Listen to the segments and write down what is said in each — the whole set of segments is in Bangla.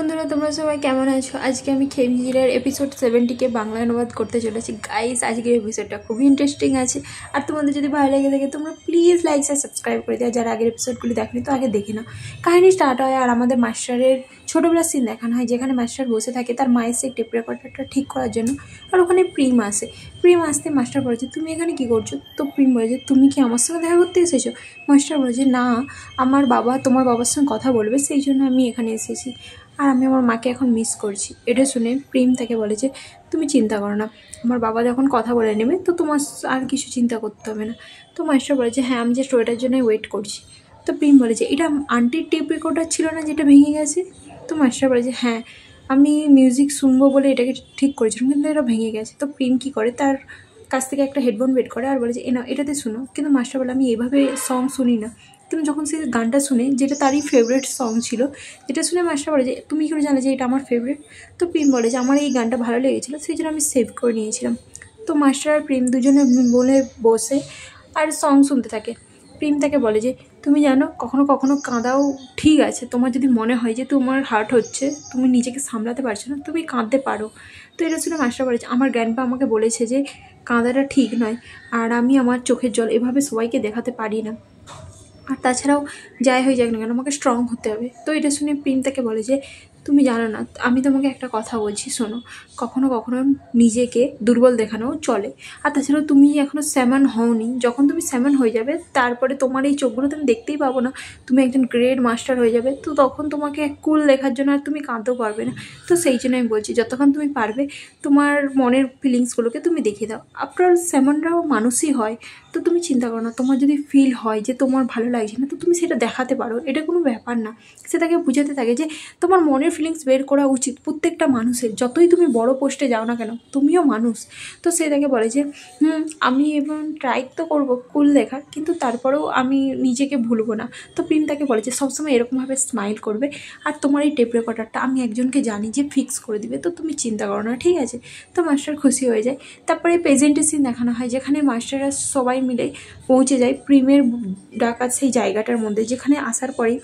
বন্ধুরা, তোমরা সবাই কেমন আছো? আজকে আমি খেমজিরার এপিসোড 70কে বাংলা অনুবাদ করতে চলেছি। গাইস, আজকের এপিসোডটা খুবই ইন্টারেস্টিং আছে। আর তোমাদের যদি ভালো লেগে থাকে তোমরা প্লিজ লাইক আর সাবস্ক্রাইব করে দেওয়া। যারা আগের এপিসোডগুলি দেখনি তো আগে দেখে নাও। কাহিনী স্টার্ট হয় আর আমাদের মাস্টারের ছোটোবেলার সিন দেখানো হয়, যেখানে মাস্টার বসে থাকে তার মায়ের সেই টেপ রেকর্ডারটা ঠিক করার জন্য। আর ওখানে প্রিম আসে। প্রিম আসতে মাস্টার বলেছে, তুমি এখানে কী করছো? তো প্রিম বলেছে, তুমি কি আমার সঙ্গে দেখা করতে এসেছো? মাস্টার বলেছে, না, আমার বাবা তোমার বাবার সঙ্গে কথা বলবে, সেই জন্য আমি এখানে এসেছি। আর আমি আমার মাকে এখন মিস করছি। এটা শুনে প্রেম তাকে বলে যে, তুমি চিন্তা করো না, আমার বাবা যখন কথা বলে নেবে তো তোমার আর কিছু চিন্তা করতে হবে না। তো মাস্টার বলে যে, হ্যাঁ, আমি জাস্ট ওইটার জন্যই ওয়েট করছি। তো প্রেম বলে যে, এটা আন্টির টেপ রেকর্ডার ছিল না যেটা ভেঙে গেছে? তো মাস্টার বলে যে, হ্যাঁ, আমি মিউজিক শুনবো বলে এটাকে ঠিক করেছিলাম, কিন্তু এটা ভেঙে গেছে। তো প্রেম কী করে, তার কাছ থেকে একটা হেডফোন বের করে আর বলে যে, এটাতে শুনো। কিন্তু মাস্টার বলে, আমি এইভাবে সং শুনি না। কিন্তু যখন সে গানটা শুনে, যেটা তারই ফেভারিট সং ছিল, যেটা শুনে মাস্টার বলে যে, তুমি কি করে জানো যে এটা আমার ফেভারিট? তো প্রেম বলে যে, আমার এই গানটা ভালো লেগেছিলো, সেই জন্য আমি সেভ করে নিয়েছিলাম। তো মাস্টার আর প্রেম দুজনে বলে বসে আর সং শুনতে থাকে। প্রেম তাকে বলে যে, তুমি জানো, কখনো কখনো কাঁদাও ঠিক আছে। তোমার যদি মনে হয় যে তোমার হার্ট হচ্ছে, তুমি নিজেকে সামলাতে পারছো না, তুমি কাঁদতে পারো। তো এটা শুনে মাস্টার বলেছে, আমার গ্র্যান্ডপা আমাকে বলেছে যে কাঁদাটা ঠিক নয়, আর আমি আমার চোখের জল এভাবে সবাইকে দেখাতে পারি না। আর তাছাড়াও যাই হয়ে যাক না কেন, আমাকে স্ট্রং হতে হবে। তো এটা শুনে প্রেম তাকে বলে যে, তুমি জানো না, আমি তোমাকে একটা কথা বলছি, শোনো, কখনো কখনো নিজেকে দুর্বল দেখানো চলে। আর তাছাড়াও তুমি এখনও স্যামন হওনি, যখন তুমি স্যামন হয়ে যাবে তারপরে তোমার এই চোখগুলো তুমি দেখতেই পাবো না, তুমি একজন গ্রেট মাস্টার হয়ে যাবে, তো তখন তোমাকে কুল দেখার জন্য আর তুমি কাঁদতেও পারবে না। তো সেই জন্য আমি বলছি, যতক্ষণ তুমি পারবে তোমার মনের ফিলিংসগুলোকে তুমি দেখিয়ে দাও। আফটার স্যামনরাও মানুষই হয়, তো তুমি চিন্তা করো না, তোমার যদি ফিল হয় যে তোমার ভালো লাগছে না, তো তুমি সেটা দেখাতে পারো, এটা কোনো ব্যাপার না। সে তাকে বুঝাতে থাকে যে তোমার মনের ফিলিংস বের করা উচিত প্রত্যেকটা মানুষের, যতই তুমি বড় পোস্টে যাও না কেন, তুমিও মানুষ। তো সে তাকে বলে যে, আমি এবং ট্রাই তো করবো কুল দেখার, কিন্তু তারপরেও আমি নিজেকে ভুলবো না। তো প্রেম তাকে বলে যে, সবসময় এরকমভাবে স্মাইল করবে, আর তোমার এই টেপ রেকর্ডারটা আমি একজনকে জানি যে ফিক্স করে দিবে, তো তুমি চিন্তা করো না, ঠিক আছে? তো মাস্টার খুশি হয়ে যায়। তারপরে প্রেজেন্টেশন দেখানো হয়, যেখানে মাস্টাররা সবাই মিলে পৌঁছে যায় প্রিমের ডাকাত সেই জায়গাটার মধ্যে, যেখানে আসার পরেই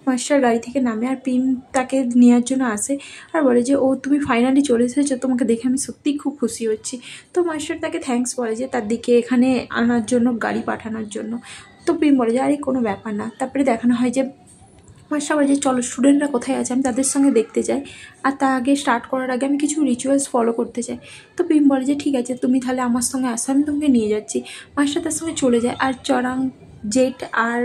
মাস্টার গাড়ি থেকে নামে আর প্রিম তাকে নেওয়ার জন্য আসে আর বলে যে, ও তুমি ফাইনালি চলে এসেছো, তোমাকে দেখে আমি সত্যিই খুব খুশি হচ্ছি। তো মাস্টার তাকে থ্যাঙ্কস বলে যে তার দিকে এখানে আনার জন্য, গাড়ি পাঠানোর জন্য। তো প্রিম বলে যে, আরে কোনো ব্যাপার না। তারপরে দেখানো হয় যে মাস্টার বলে যে, চলো, স্টুডেন্টরা কোথায় আছে আমি তাদের সঙ্গে দেখতে চাই, আর তার আগে স্টার্ট করার আগে আমি কিছু রিচুয়ালস ফলো করতে চাই। তো প্রেম বলে যে, ঠিক আছে, তুমি তাহলে আমার সঙ্গে আসো, আমি তোমাকে নিয়ে যাচ্ছি। মাস্টার তার সঙ্গে চলে যায় আর চরাং, জেট আর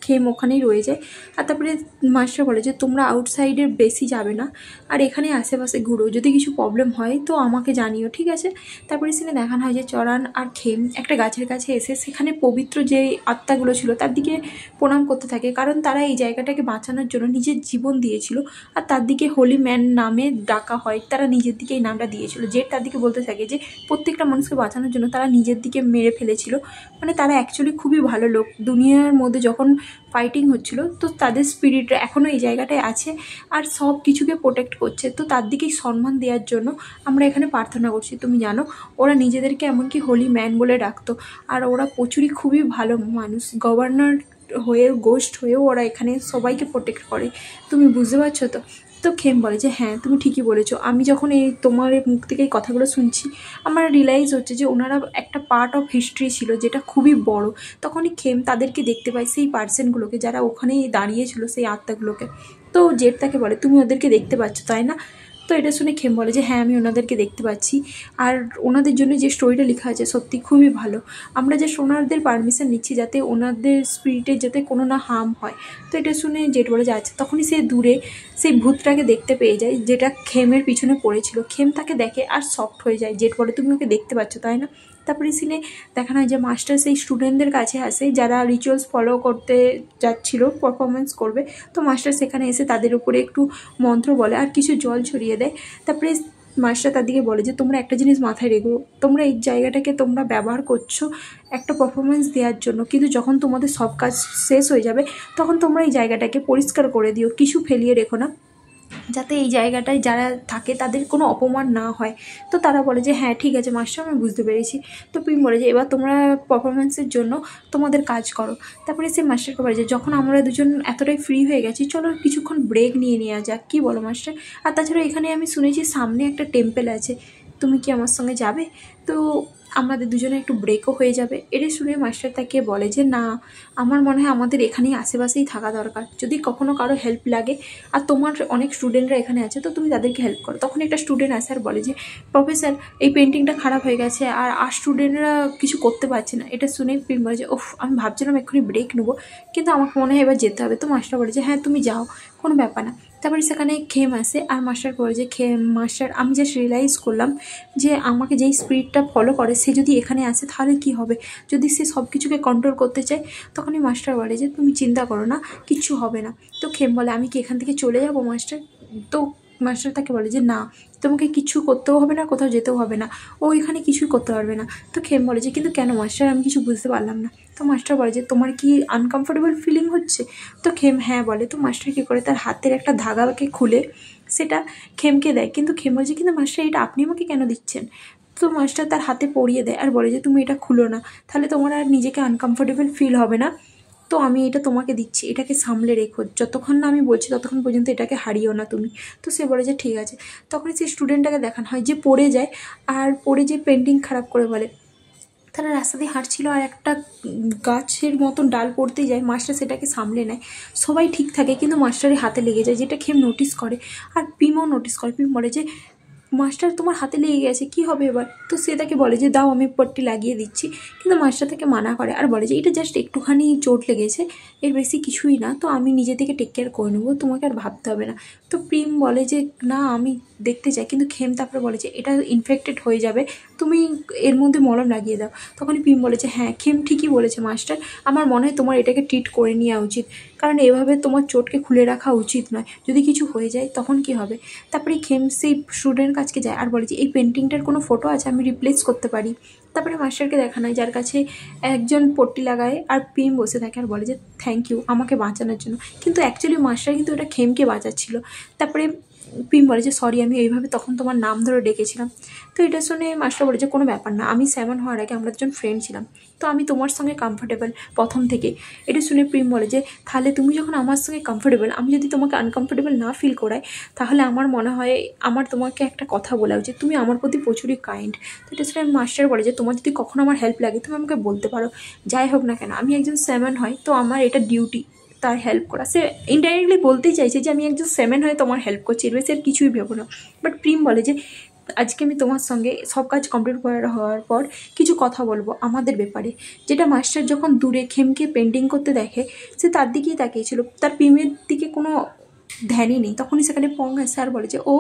খেম ওখানেই রয়ে যায়। আর তারপরে মাস্টার বলে যে, তোমরা আউটসাইডের বেশি যাবে না, আর এখানে আশেপাশে ঘুরো, যদি কিছু প্রবলেম হয় তো আমাকে জানিও, ঠিক আছে? তারপরে সেখানে দেখানো হয় যে চরান আর খেম একটা গাছের কাছে এসে সেখানে পবিত্র যে আত্মাগুলো ছিল তার দিকে প্রণাম করতে থাকে, কারণ তারা এই জায়গাটাকে বাঁচানোর জন্য নিজের জীবন দিয়েছিল। আর তার দিকে হোলি ম্যান নামে ডাকা হয়, তারা নিজের দিকে এই নামটা দিয়েছিল। যে তার দিকে বলতে থাকে যে প্রত্যেকটা মানুষকে বাঁচানোর জন্য তারা নিজের দিকে মেরে ফেলেছিল, মানে তারা অ্যাকচুয়ালি খুবই ভালো লোক। দুনিয়ার মধ্যে যখন ফাইটিং হচ্ছিল, তো তাদের স্পিরিট এখনও এই জায়গাটায় আছে আর সব কিছুকে প্রোটেক্ট করছে। তো তার দিকেই সম্মান দেওয়ার জন্য আমরা এখানে প্রার্থনা করছি। তুমি জানো, ওরা নিজেদেরকে এমনকি হোলি ম্যান বলে ডাকতো, আর ওরা প্রচুরই খুবই ভালো মানুষ। গভর্নর হয়েও, গোস্ট হয়েও ওরা এখানে সবাইকে প্রোটেক্ট করে। তুমি বুঝতে পারছো তো? তো খেম বলে যে, হ্যাঁ, তুমি ঠিকই বলেছো। আমি যখন এই তোমার মুখ থেকে এই কথাগুলো শুনছি, আমার রিয়েলাইজ হচ্ছে যে ওনারা একটা পার্ট অফ হিস্ট্রি ছিল যেটা খুবই বড়। তখনই খেম তাদেরকে দেখতে পায়, সেই পার্সনগুলোকে যারা ওখানেই দাঁড়িয়েছিল, সেই আত্মাগুলোকে। তো জেট তাকে বলে, তুমি ওদেরকে দেখতে পাচ্ছ, তাই না? তো এটা শুনে খেম বলে যে, হ্যাঁ, আমি ওনাদেরকে দেখতে পাচ্ছি, আর ওনাদের জন্য যে স্টোরিটা লেখা আছে সত্যি খুবই ভালো। আমরা যে ওনাদের পারমিশন নিচ্ছি যাতে ওনাদের স্পিরিটের যাতে কোনো না হার্ম হয়। তো এটা শুনে জেট বলে যাচ্ছে, তখনই সে দূরে সেই ভূতটাকে দেখতে পেয়ে যায় যেটা খেমের পিছনে পড়েছিল। খেম তাকে দেখে আর সফট হয়ে যায়। জেট বলে, তুমি ওকে দেখতে পাচ্ছ, তাই না? তারপরে সিনে দেখানো হয় যে মাস্টার সেই স্টুডেন্টদের কাছে আসে যারা রিচুয়ালস ফলো করতে যাচ্ছিল, পারফরমেন্স করবে। তো মাস্টার সেখানে এসে তাদের উপরে একটু মন্ত্র বলে আর কিছু জল ছড়িয়ে দেয়। তারপরে মাস্টার তাদেরকে বলে যে, তোমরা একটা জিনিস মাথায় রেখো, তোমরা এই জায়গাটাকে তোমরা ব্যবহার করছো একটা পারফরমেন্স দেওয়ার জন্য, কিন্তু যখন তোমাদের সব কাজ শেষ হয়ে যাবে তখন তোমরা এই জায়গাটাকে পরিষ্কার করে দিও, কিছু ফেলিয়ে রেখো না। যাতে এই জায়গাটায় যারা থাকে তাদের কোনো অপমান না হয়। তো তারা বলে যে হ্যাঁ ঠিক আছে মাস্টার, আমি বুঝতে পেরেছি। তো প্রিম বলে যে এবার তোমরা পারফরমেন্সের জন্য তোমাদের কাজ করো। তারপরে সে মাস্টারকে বলে যে যখন আমরা দুজন এতটাই ফ্রি হয়ে গেছি, চলো কিছুক্ষণ ব্রেক নিয়ে নেওয়া যাক, কী বলো মাস্টার? আর তাছাড়া এখানে আমি শুনেছি সামনে একটা টেম্পেল আছে, তুমি কি আমার সঙ্গে যাবে? তো আমাদের দুজনে একটু ব্রেকও হয়ে যাবে। এটা শুনে মাস্টার তাকে বলে যে না, আমার মনে হয় আমাদের এখানেই আশেপাশেই থাকা দরকার, যদি কখনো কারো হেল্প লাগে, আর তোমার অনেক স্টুডেন্টরা এখানে আছে তো তুমি তাদেরকে হেল্প করো। তখন একটা স্টুডেন্ট আসে আর বলে যে প্রফেসর, এই পেন্টিংটা খারাপ হয়ে গেছে আর স্টুডেন্টরা কিছু করতে পারছে না। এটা শুনে প্রিম বলে যে ওফ, আমি ভাবছিলাম এক্ষুনি ব্রেক নেবো, কিন্তু আমাকে মনে হয় এবার যেতে হবে। তো মাস্টার বলে যে হ্যাঁ তুমি যাও, কোনো ব্যাপার না। তারপরে সেখানে খেম আসে আর মাস্টার বলে যে মাস্টার, আমি জাস্ট রিয়েলাইজ করলাম যে আমাকে যেই স্পিরিটটা ফলো করে সে যদি এখানে আসে তাহলে কি হবে, যদি সে সব কিছুকে কন্ট্রোল করতে চায়। তখনই মাস্টার বলে যে তুমি চিন্তা করো না, কিচ্ছু হবে না। তো খেম বলে আমি কি এখান থেকে চলে যাবো মাস্টার? তো মাস্টার তাকে বলে যে না, তোমাকে কিছু করতেও হবে না, কোথাও যেতেও হবে না, ও এখানে কিছুই করতে পারবে না। তো খেম বলে যে কিন্তু কেন মাস্টার, আমি কিছু বুঝতে পারলাম না। তো মাস্টার বলে যে তোমার কি আনকমফোর্টেবল ফিলিং হচ্ছে? তো খেম হ্যাঁ বলে। তো মাস্টার কী করে তার হাতের একটা ধাগাকে খুলে সেটা খেমকে দেয়, কিন্তু খেম বলছে কিন্তু মাস্টার এটা আপনি আমাকে কেন দিচ্ছেন? তো মাস্টার তার হাতে পরিয়ে দেয় আর বলে যে তুমি এটা খুলো না, তাহলে তোমার আর নিজেকে আনকমফোর্টেবল ফিল হবে না। তো আমি এটা তোমাকে দিচ্ছি, এটাকে সামলে রেখো, যতক্ষণ না আমি বলছি ততক্ষণ পর্যন্ত এটাকে হারিও না তুমি। তো সে বলে যে ঠিক আছে। তখন সেই স্টুডেন্টটাকে দেখানো হয় যে পড়ে যায়, আর পড়ে যে পেন্টিং খারাপ করে বলে। তারা রাস্তা দিয়ে হাঁটছিল আর একটা গাছের মতন ডাল পড়তেই যায়, মাস্টার সেটাকে সামলে নেয়, সবাই ঠিক থাকে, কিন্তু মাস্টারের হাতে লেগে যায়, যেটা খেম নোটিস করে আর পিমও নোটিস করে। পিম বলে যে মাস্টার তোমার হাতে লেগে গেছে, কি হবে এবার? তো সে তাকে বলে যে দাও আমি পট্টি লাগিয়ে দিচ্ছি, কিন্তু মাস্টার তাকে মানা করে আর বলে যে এটা জাস্ট একটুখানি চোট লেগেছে, এর বেশি কিছুই না, তো আমি নিজে থেকে টেক কেয়ার করে নেবো, তোমাকে আর ভাবতে হবে না। তো প্রিম বলে যে না আমি দেখতে চাই, কিন্তু খেম তারপরে বলে যে এটা ইনফেক্টেড হয়ে যাবে, তুমি এর মধ্যে মলম লাগিয়ে দাও। তখনই প্রিম বলে যে হ্যাঁ খেম ঠিকই বলেছে মাস্টার, আমার মনে হয় তোমার এটাকে ট্রিট করে নেওয়া উচিত, কারণ এভাবে তোমার চোটকে খুলে রাখা উচিত নয়, যদি কিছু হয়ে যায় তখন কি হবে? তারপরে খেম সেই স্টুডেন্ট কাছকে যায় আর বলে যে এই পেন্টিংটার কোনো ফটো আছে, আমি রিপ্লেস করতে পারি। তারপরে মাস্টারকে দেখানো হয় যার কাছে একজন পট্টি লাগায় আর প্রিম বসে থাকে আর বলে যে থ্যাংক ইউ আমাকে বাঁচানোর জন্য, কিন্তু অ্যাকচুয়ালি মাস্টার কিন্তু ওটা খেমকে বাঁচাচ্ছিল। তারপরে প্রিম বলে যে সরি, আমি এইভাবে তখন তোমার নাম ধরে ডেকেছিলাম। তো এটা শুনে মাস্টার বলে যে কোনো ব্যাপার না, আমি স্যামন হওয়ার আগে আমরা দুজন ফ্রেন্ড ছিলাম, তো আমি তোমার সঙ্গে কমফোর্টেবল প্রথম থেকে। এটা শুনে প্রিম বলে যে তাহলে তুমি যখন আমার সঙ্গে কমফোর্টেবল, আমি যদি তোমাকে আনকমফোর্টেবল না ফিল করাই, তাহলে আমার মনে হয় আমার তোমাকে একটা কথা বলা উচিত, তুমি আমার প্রতি প্রচুরই কাইন্ড। তো এটা শুনে মাস্টার বলে যে তোমার যদি কখনো আমার হেল্প লাগে তুমি আমাকে বলতে পারো, যাই হোক না কেন আমি একজন স্যামন হয়, তো আমার এটা ডিউটি তার হেল্প করা। সে ইনডাইরেক্টলি বলতেই চাইছে যে আমি একজন সেমেন হয়ে তোমার হেল্প করছি, এর বেশি আর কিছুই ভেবো না। বাট প্রিম বলে যে আজকে আমি তোমার সঙ্গে সব কাজ কমপ্লিট হওয়ার পর কিছু কথা বলবো আমাদের ব্যাপারে, যেটা মাস্টার যখন দূরে খেমকে পেন্টিং করতে দেখে সে তার দিকেই তাকিয়েছিল, তার প্রিমের দিকে কোনো ধ্যানই নেই। তখনই সেখানে পং আসে আর বলে যে ও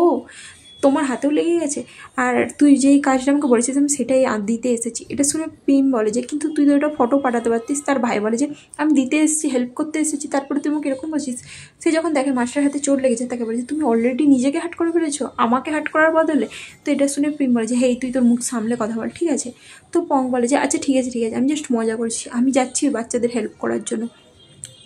তোমার হাতেও লেগে গেছে, আর তুই যেই কাজটা আমাকে বলেছিস আমি সেটাই দিতে এসেছি। এটা শুনে প্রিম বলে যে কিন্তু তুই তো ওটা ফটো পাঠাতে পারতিস। তার ভাই বলে যে আমি দিতে এসেছি, হেল্প করতে এসেছি, তারপরে তুই আমাকে এরকম বলছিস। সে যখন দেখে মাস্টার হাতে চোট লেগেছে তাকে বলে যে তুমি অলরেডি নিজেকে হার্ট করে ফেলেছো আমাকে হার্ট করার বদলে। তো এটা শুনে প্রিম বলে যে হেই তুই তোর মুখ সামলে কথা বল, ঠিক আছে? তো পং বলে যে আচ্ছা ঠিক আছে ঠিক আছে, আমি জাস্ট মজা করছি, আমি যাচ্ছি বাচ্চাদের হেল্প করার জন্য।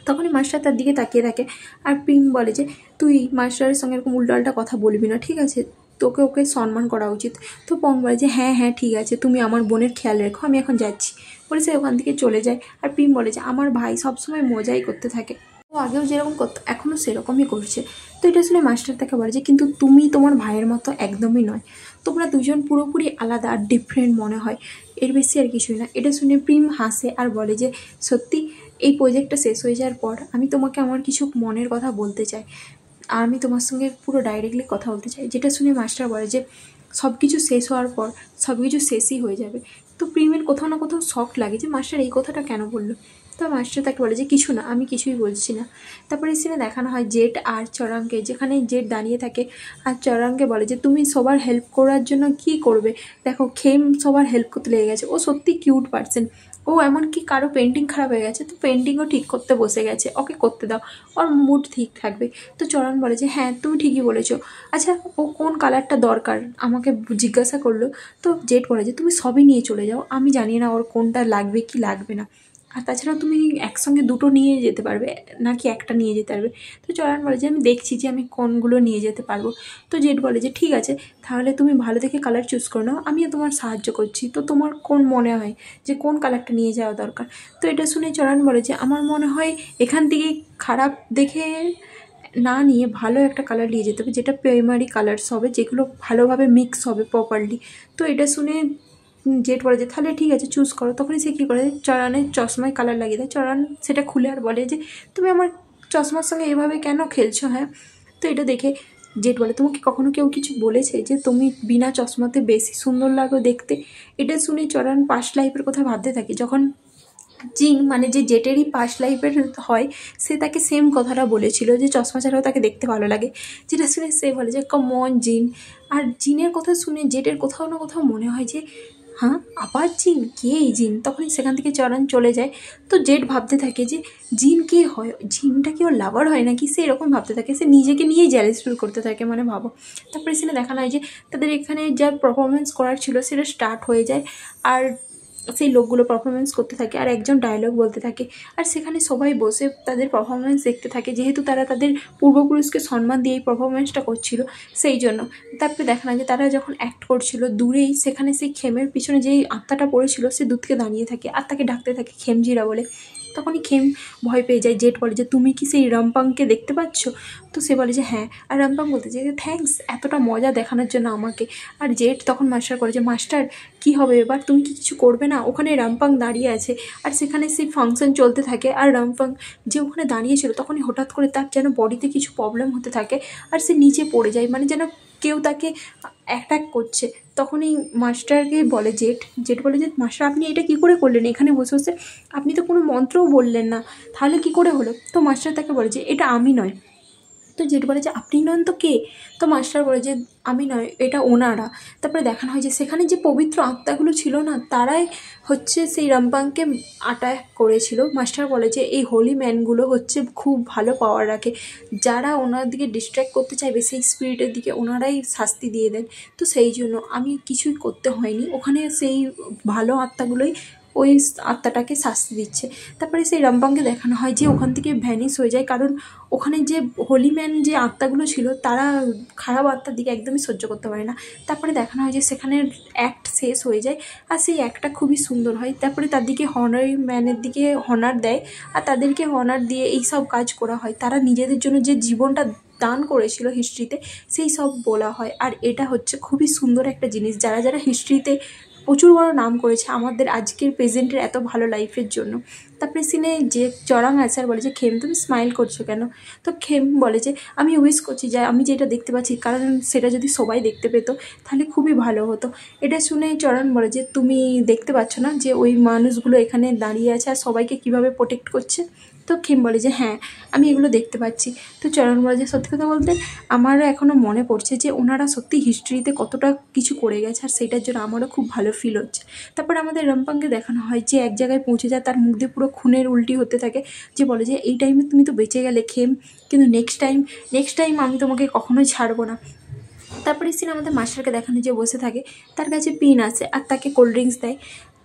তখনই মাস্টার তার দিকে তাকিয়ে থাকে আর প্রিম বলে যে তুই মাস্টারের সঙ্গে এরকম উল্টোপাল্টা কথা বলবি না, ঠিক আছে? তোকে ওকে সম্মান করা উচিত। তো পং বলে যে হ্যাঁ হ্যাঁ ঠিক আছে, তুমি আমার বোনের খেয়াল রেখো, আমি এখন যাচ্ছি। বলে সে ওখান থেকে চলে যায় আর প্রিম বলে যে আমার ভাই সবসময় মজাই করতে থাকে, ও আগেও যেরকম করতো এখনও সেরকমই করছে। তো এটা শুনে মাস্টার তাকে বলে যে কিন্তু তুমি তোমার ভাইয়ের মতো একদমই নয়, তোমরা দুজন পুরোপুরি আলাদা আর ডিফারেন্ট মনে হয়, এর বেশি আর কিছুই না। এটা শুনে প্রিম হাসে আর বলে যে সত্যি এই প্রজেক্টটা শেষ হয়ে যাওয়ার পর আমি তোমাকে আমার কিছু মনের কথা বলতে চাই, আর আমি তোমার সঙ্গে পুরো ডাইরেক্টলি কথা বলতে চাই। যেটা শুনে মাস্টার বলে যে সব কিছু শেষ হওয়ার পর সব কিছু শেষই হয়ে যাবে। তো প্রিমের কোথাও না কোথাও শখ লাগে যে মাস্টার এই কথাটা কেন বললো। তো মাস্টার তাকে বলে যে কিছু না, আমি কিছুই বলছি না। তারপরে সিনে দেখানো হয় জেট আর চরাংকে, যেখানে জেট দাঁড়িয়ে থাকে আর চরাংকে বলে যে তুমি সবার হেল্প করার জন্য কি করবে, দেখো খেম সবার হেল্প করতে লেগে গেছে, ও সত্যি কিউট পার্সন, ও এমনকি কারো পেন্টিং খারাপ হয়ে গেছে তো পেন্টিংও ঠিক করতে বসে গেছে, ওকে করতে দাও, ওর মুড ঠিক থাকবে। তো চরণ বলে যে হ্যাঁ তুমি ঠিকই বলেছো, আচ্ছা ও কোন কালারটা দরকার আমাকে জিজ্ঞাসা করলো। তো জেট বলে যে তুমি সবই নিয়ে চলে যাও, আমি জানি না ওর কোনটা লাগবে কি লাগবে না। আর তাছাড়াও তুমি একসঙ্গে দুটো নিয়ে যেতে পারবে নাকি একটা নিয়ে যেতে পারবে। তো চয়ন বলে যে আমি দেখছি যে আমি কোনগুলো নিয়ে যেতে পারবো। তো জেড বলে যে ঠিক আছে, তাহলে তুমি ভালো দেখে কালার চুজ করে নাও, আমিও তোমার সাহায্য করছি। তো তোমার কোন মনে হয় যে কোন কালারটা নিয়ে যাওয়া দরকার? তো এটা শুনে চয়ন বলে যে আমার মনে হয় এখান থেকে খারাপ দেখে না নিয়ে ভালো একটা কালার নিয়ে যেতে হবে, যেটা প্রাইমারি কালার্স হবে, যেগুলো ভালোভাবে মিক্স হবে প্রপারলি। তো এটা শুনে জেড বলে যে তাহলে ঠিক আছে চুজ করো। তখনই সে কী করে, চয়নের চশমায় কালার লাগিয়ে দেয়। চয়ন সেটা খুলে আর বলে যে তুমি আমার চশমার সঙ্গে এভাবে কেন খেলছো? হ্যাঁ। তো এটা দেখে জেড বলে তোমাকে কখনো কেউ কিছু বলেছে যে তুমি বিনা চশমাতে বেশি সুন্দর লাগো দেখতে? এটা শুনে চয়ন পাস্ট লাইফের কথা ভাবতে থাকে, যখন জিন মানে যে জেটেরই পাস্ট লাইফের হয়, সে তাকে সেম কথাটা বলেছিল যে চশমা ছাড়াও তাকে দেখতে ভালো লাগে। যেটা শুনে সে বলে যে কমন জিন। আর জিনের কথা শুনে জেটের কোথাও না কোথাও মনে হয় যে হ্যাঁ আবার জিন, কে এই জিন? তখনই সেখান থেকে চয়ন চলে যায়। তো জেট ভাবতে থাকে যে জিন কে হয়, জিনটা কি ওর লাভার হয় নাকি, সে এরকম ভাবতে থাকে। সে নিজেকে নিয়েই জ্যালেস ফিল করতে থাকে, মানে ভাবো। তারপরে সেখানে দেখানো হয় যে তাদের এখানে যা পারফরমেন্স করার ছিল সেটা স্টার্ট হয়ে যায়, আর সেই লোকগুলো পারফরমেন্স করতে থাকে আর একজন ডায়লগ বলতে থাকে। আর সেখানে সবাই বসে তাদের পারফরমেন্স দেখতে থাকে, যেহেতু তারা তাদের পূর্বপুরুষকে সম্মান দিয়ে এই পারফরমেন্সটা করছিল সেই জন্য। তারপরে দেখা না যে তারা যখন অ্যাক্ট করছিল দূরেই সেখানে সেই খেমের পিছনে যেই আত্মাটা পড়েছিল সে দূর থেকে দাঁড়িয়ে থাকে আর তাকে ডাকতে থাকে খেমজিরা বলে। তখনই খেম ভয় পেয়ে যায়। জেট বলে যে তুমি কি সেই রামপাংকে দেখতে পাচ্ছ? তো সে বলে যে হ্যাঁ। আর রামপাং বলতে যে থ্যাঙ্কস এতটা মজা দেখানোর জন্য আমাকে। আর জেট তখন মাস্টার করে যে মাস্টার কী হবে এবার, তুমি কি কিছু করবে না? ওখানে রামপাং দাঁড়িয়ে আছে আর সেখানে সেই ফাংশন চলতে থাকে। আর রামপাং যে ওখানে দাঁড়িয়েছিল তখনই হঠাৎ করে তার যেন বডিতে কিছু প্রবলেম হতে থাকে আর সে নিচে পড়ে যায়, মানে যেন কেউ তাকে অ্যাটাক করছে। তখনই মাস্টারকে বলে জেট বলে যে মাস্টার আপনি এটা কী করে করলেন এখানে বসে বসে? আপনি তো কোনো মন্ত্রও বললেন না, তাহলে কী করে হলো? তো মাস্টার তাকে বলে যে এটা আমি নয়। তো জেট বলে যে আপনি নন তো কে? তো মাস্টার বলে যে আমি নয়, এটা ওনারা। তারপরে দেখানো হয় যে সেখানে যে পবিত্র আত্মাগুলো ছিল না, তারাই হচ্ছে সেই রামপাংকে অ্যাটাক করেছিল। মাস্টার বলে যে এই হোলি ম্যানগুলো হচ্ছে খুব ভালো পাওয়ার রাখে, যারা ওনার দিকে ডিস্ট্র্যাক্ট করতে চাইবে সেই স্পিরিটের দিকে ওনারাই শাস্তি দিয়ে দেন। তো সেই জন্য আমি কিছুই করতে হয়নি, ওখানে সেই ভালো আত্মাগুলোই ওই আত্মাটাকে শাস্তি দিচ্ছে। তারপরে সেই রামপাংকে দেখানো হয় যে ওখান থেকে ভ্যানিশ হয়ে যায়, কারণ ওখানে যে হোলিম্যান যে আত্মাগুলো ছিল তারা খারাপ আত্মার দিকে একদমই সহ্য করতে পারে না। তারপরে দেখানো হয় যে সেখানে অ্যাক্ট শেষ হয়ে যায় আর সেই অ্যাক্টটা খুবই সুন্দর হয়। তারপরে তার দিকে হনারি ম্যানের দিকে হনার দেয় আর তাদেরকে হনার দিয়ে এই সব কাজ করা হয়। তারা নিজেদের জন্য যে জীবনটা দান করেছিল হিস্ট্রিতে সেই সব বলা হয়। আর এটা হচ্ছে খুবই সুন্দর একটা জিনিস, যারা যারা হিস্ট্রিতে প্রচুর বড় নাম করেছে আমাদের আজকের প্রেজেন্টের এত ভালো লাইফের জন্য। তারপরে সিনে যে চরাং আছে আর বলে যে খেম তুমি স্মাইল করছো কেন? তো খেম বলে যে আমি উইশ করছি যে আমি যেটা দেখতে পাচ্ছি, কারণ সেটা যদি সবাই দেখতে পেত তাহলে খুবই ভালো হতো। এটা শুনে চরণ বলে যে তুমি দেখতে পাচ্ছ না যে ওই মানুষগুলো এখানে দাঁড়িয়ে আছে আর সবাইকে কীভাবে প্রোটেক্ট করছে? তো খেম বলে যে হ্যাঁ আমি এগুলো দেখতে পাচ্ছি। তো চরণ বলে যে সত্যি কথা বলতে আমারও এখনও মনে পড়ছে যে ওনারা সত্যি হিস্ট্রিতে কতটা কিছু করে গেছে আর সেইটার জন্য আমারও খুব ভালো ফিল হচ্ছে। তারপরে আমাদের রামপাংকে দেখানো হয় যে এক জায়গায় পৌঁছে যায়, তার মুখ দিয়ে পুরো খুনের উল্টি হতে থাকে। যে বলে যে এই টাইমে তুমি তো বেঁচে গেলে খেম, কিন্তু নেক্সট টাইম আমি তোমাকে কখনোই ছাড়বো না। তারপরে সিন আমাদের মাস্টারকে দেখানো যে বসে থাকে, তার কাছে পিন আছে আর তাকে কোল্ড ড্রিঙ্কস দেয়।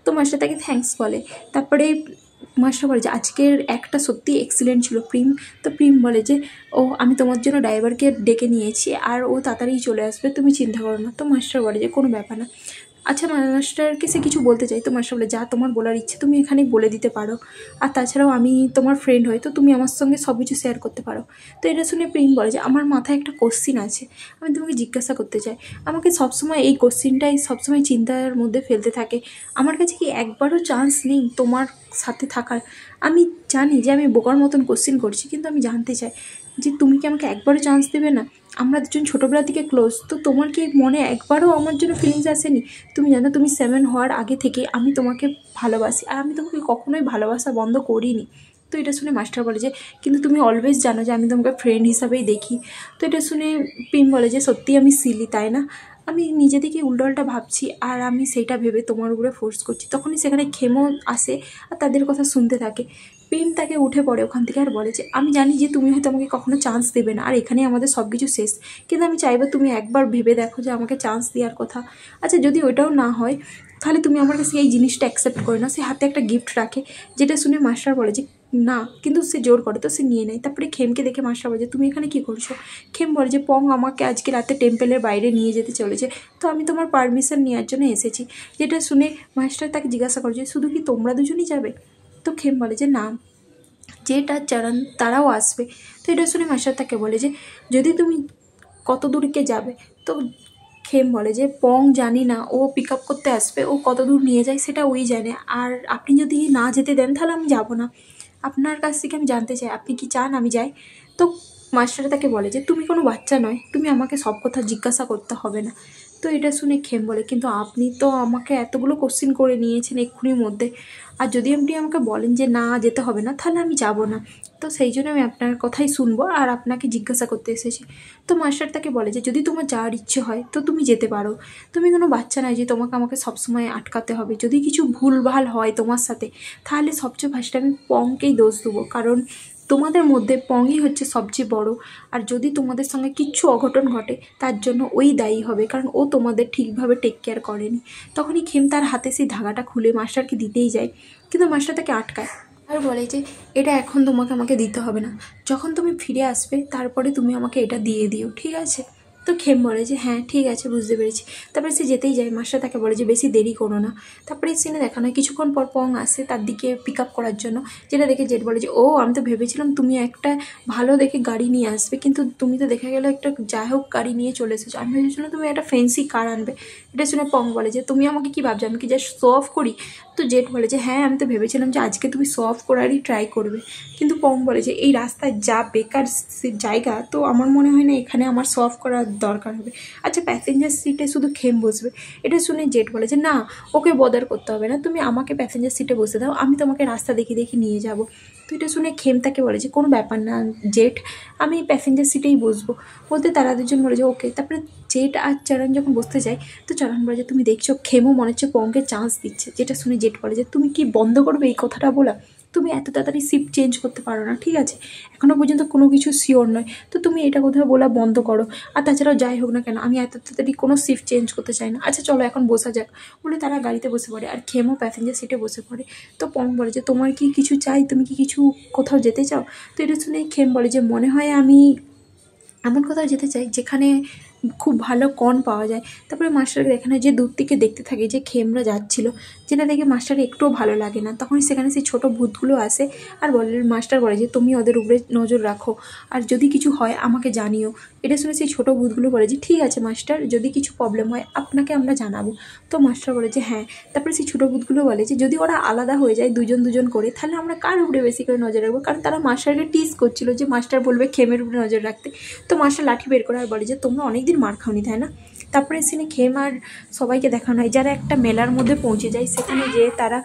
তো মাস্টার তাকে থ্যাঙ্কস বলে। তারপরে মাস্টার বলে যে আজকের একটা সত্যি এক্সিলেন্ট ছিল প্রিম। তো প্রিম বলে যে ও আমি তোমার জন্য ড্রাইভারকে ডেকে নিয়েছি আর ও তাড়াতাড়ি চলে আসবে, তুমি চিন্তা করো না। তো মাস্টার বলে যে কোনো ব্যাপার না। আচ্ছা মাস্টারকে সে কিছু বলতে চাই, তো মাস্টার বলে যা তোমার বলার ইচ্ছে তুমি এখানে বলে দিতে পারো, আর তাছাড়াও আমি তোমার ফ্রেন্ড হই তো তুমি আমার সঙ্গে সব কিছু শেয়ার করতে পারো। তো এটা শুনে প্রিম বলে যে আমার মাথায় একটা কোশ্চিন আছে, আমি তোমাকে জিজ্ঞাসা করতে চাই। আমাকে সবসময় এই কোশ্চিনটাই সবসময় চিন্তার মধ্যে ফেলতে থাকে, আমার কাছে কি একবারও চান্স নেই তোমার সাথে থাকার? আমি জানি যে আমি বোকার মতন কোশ্চিন করছি, কিন্তু আমি জানতে চাই যে তুমি কি আমাকে একবারও চান্স দেবে না? আমরা দুজন ছোটোবেলা থেকে ক্লোজ, তো তোমার কি মনে একবারও আমার জন্য ফিলিংস আসেনি? তুমি জানো তুমি 7 হওয়ার আগে থেকে আমি তোমাকে ভালোবাসি আর আমি তোমাকে কখনোই ভালোবাসা বন্ধ করিনি। তো এটা শুনে মাস্টার বলে যে কিন্তু তুমি অলওয়েজ জানো যে আমি তোমাকে ফ্রেন্ড হিসাবেই দেখি। তো এটা শুনে প্রিম বলে যে সত্যি আমি সিলি তাই না? আমি নিজে থেকে উল্টোপাল্টা ভাবছি আর আমি সেইটা ভেবে তোমার উপরে ফোর্স করছি। তখনই সেখানে খেমো আসে আর তাদের কথা শুনতে থাকে। প্রেম তাকে উঠে পড়ে ওখান থেকে আর বলে যে আমি জানি যে তুমি হয়তো আমাকে কখনো চান্স দেবে না আর এখানেই আমাদের সব কিছু শেষ, কিন্তু আমি চাইবো তুমি একবার ভেবে দেখো যে আমাকে চান্স দেওয়ার কথা। আচ্ছা যদি ওইটাও না হয় তাহলে তুমি আমার কাছে এই জিনিসটা অ্যাকসেপ্ট করে না। সে হাতে একটা গিফট রাখে, যেটা শুনে মাস্টার বলে যে না, কিন্তু সে জোর করে, তো সে নিয়ে নেয়। তারপরে খেমকে দেখে মাস্টার বলে যে তুমি এখানে কি করছো? খেম বলে যে পং আমাকে আজকে রাতে টেম্পেলের বাইরে নিয়ে যেতে চলেছে, তো আমি তোমার পারমিশন নেওয়ার জন্য এসেছি। যেটা শুনে মাস্টার তাকে জিজ্ঞাসা করে যে শুধু কি তোমরা দুজনই যাবে? তো খেম বলে যে না, জেট আর চরণ তারাও আসবে। তো এটা শুনে মাস্টার তাকে বলে যে যদি তুমি কত দূরকে যাবে? তো খেম বলে যে পং জানি না, ও পিক আপ করতে আসবে, ও কত দূর নিয়ে যায় সেটা ওই জানে, আর আপনি যদি না যেতে দেন তাহলে আমি যাব না। আপনার কাছ থেকে আমি জানতে চাই আপনি কি চান আমি যাই? তো মাস্টার তাকে বলে যে তুমি কোনো বাচ্চা নয়, তুমি আমাকে সব কথা জিজ্ঞাসা করতে হবে না। তো এটা শুনে খেম বলে কিন্তু আপনি তো আমাকে এতগুলো কোশ্চিন করে নিয়েছেন এক্ষুনির মধ্যে, আর যদি আপনি আমাকে বলেন যে না যেতে হবে না তাহলে আমি যাব না। তো সেই জন্য আমি আপনার কথাই শুনবো আর আপনাকে জিজ্ঞাসা করতে এসেছি। তো মাস্টার তাকে বলে যে যদি তোমার যাওয়ার ইচ্ছে হয় তো তুমি যেতে পারো, তুমি কোনো বাচ্চা নয় যে তোমাকে আমাকে সবসময় আটকাতে হবে। যদি কিছু ভুলভাল হয় তোমার সাথে তাহলে সবচেয়ে ফার্স্টে আমি পংকেই দোষ দেবো, কারণ তোমাদের মধ্যে পংই হচ্ছে সবচেয়ে বড়। আর যদি তোমাদের সঙ্গে কিচ্ছু অঘটন ঘটে তার জন্য ওই দায়ী হবে, কারণ ও তোমাদের ঠিকভাবে টেক কেয়ার করেনি। তখনই খেম তার হাতে সেই ধাগাটা খুলে মাস্টারকে দিতেই যায়, কিন্তু মাস্টার তাকে আটকায় আর বলে যে এটা এখন তোমাকে আমাকে দিতে হবে না, যখন তুমি ফিরে আসবে তারপরে তুমি আমাকে এটা দিয়ে দিও, ঠিক আছে? তো খেম বলে যে হ্যাঁ ঠিক আছে, বুঝতে পেরেছি। তারপরে সে যেতেই যায়, মাস্টার তাকে বলে যে বেশি দেরি করো না। তারপরে সিনে দেখানো হয় কিছুক্ষণ পর পং আসে তার দিকে পিক আপ করার জন্য, যেটা দেখে জেট বলে যে ও আমি তো ভেবেছিলাম তুমি একটা ভালো দেখে গাড়ি নিয়ে আসবে, কিন্তু তুমি তো দেখা গেলো একটা যাই হোক গাড়ি নিয়ে চলে এসেছো, আমি ভেবেছিলাম তুমি একটা ফ্যান্সি কার আনবে। এটা শুনে পং বলে যে তুমি আমাকে কি ভাবছো আমি কি জাস্ট শো অফ করি? তো জেট বলে যে হ্যাঁ আমি তো ভেবেছিলাম যে আজকে তুমি শো অফ করারই ট্রাই করবে, কিন্তু পং বলে যে এই রাস্তায় যা বেকার জায়গা, তো আমার মনে হয় না এখানে আমার শো অফ করার দরকার হবে। আচ্ছা প্যাসেঞ্জার সিটে শুধু খেম বসবে। এটা শুনে জেট বলে যে না, ওকে বদার করতে হবে না, তুমি আমাকে প্যাসেঞ্জার সিটে বসে দাও, আমি তোমাকে রাস্তা দেখিয়ে দেখিয়ে নিয়ে যাব। তো এটা শুনে খেম তাকে বলে যে কোনো ব্যাপার না জেট, আমি প্যাসেঞ্জার সিটেই বসবো। বলতে তারা দুজন বলে যে ওকে। তারপরে জেট আর চরণ যখন বসতে যায় তো চরণ বলে যে তুমি দেখছো খেমও মনে হচ্ছে পংকে চান্স দিচ্ছে। যেটা শুনে জেট বলে যে তুমি কি বন্ধ করবে এই কথাটা বলা? তুমি এত তাড়াতাড়ি শিফট চেঞ্জ করতে পারো না, ঠিক আছে? এখনও পর্যন্ত কোনো কিছু শিওর নয়, তো তুমি এটা কোথাও বলা বন্ধ করো। আর তাছাড়াও যাই হোক না কেন আমি এত তাড়াতাড়ি কোনো শিফট চেঞ্জ করতে চাই না। আচ্ছা চলো এখন বসা যাক। বলে তারা গাড়িতে বসে পড়ে আর খেমও প্যাসেঞ্জার সিটে বসে পড়ে। তো পং বলে যে তোমার কি কিছু চাই, তুমি কি কিছু কোথাও যেতে চাও? তো এটা শুনে খেম বলে যে মনে হয় আমি এমন কোথাও যেতে চাই যেখানে খুব ভালো কর্ন পাওয়া যায়। তারপরে মাস্টারকে দেখানো যে দূর থেকে দেখতে থাকে যে খেমরা যাচ্ছিলো, যেটা দেখে মাস্টার একটুও ভালো লাগে না। তখন সেখানে সেই ছোটো ভূতগুলো আসে আর বলে মাস্টার বলে যে তুমি ওদের উপরে নজর রাখো আর যদি কিছু হয় আমাকে জানিও। এটা শুনে সেই ছোটো ভূতগুলো বলে যে ঠিক আছে মাস্টার, যদি কিছু প্রবলেম হয় আপনাকে আমরা জানাবো। তো মাস্টার বলে যে হ্যাঁ। তারপরে সেই ছোটো ভূতগুলো বলে যে যদি ওরা আলাদা হয়ে যায় দুজন দুজন করে তাহলে আমরা কার উপরে বেশি করে নজর রাখবো, কারণ তারা মাস্টারকে টিজ করছিল যে মাস্টার বলবে খেমের উপরে নজর রাখতে। তো মাস্টার লাঠি বের করে আর বলে যে তোমরা অনেকদিন মার খাওনি তাই না? তারপরে সিনে খেম আর সবাইকে দেখানো হয় যারা একটা মেলার মধ্যে পৌঁছে যায়, সেখানে যেয়ে তারা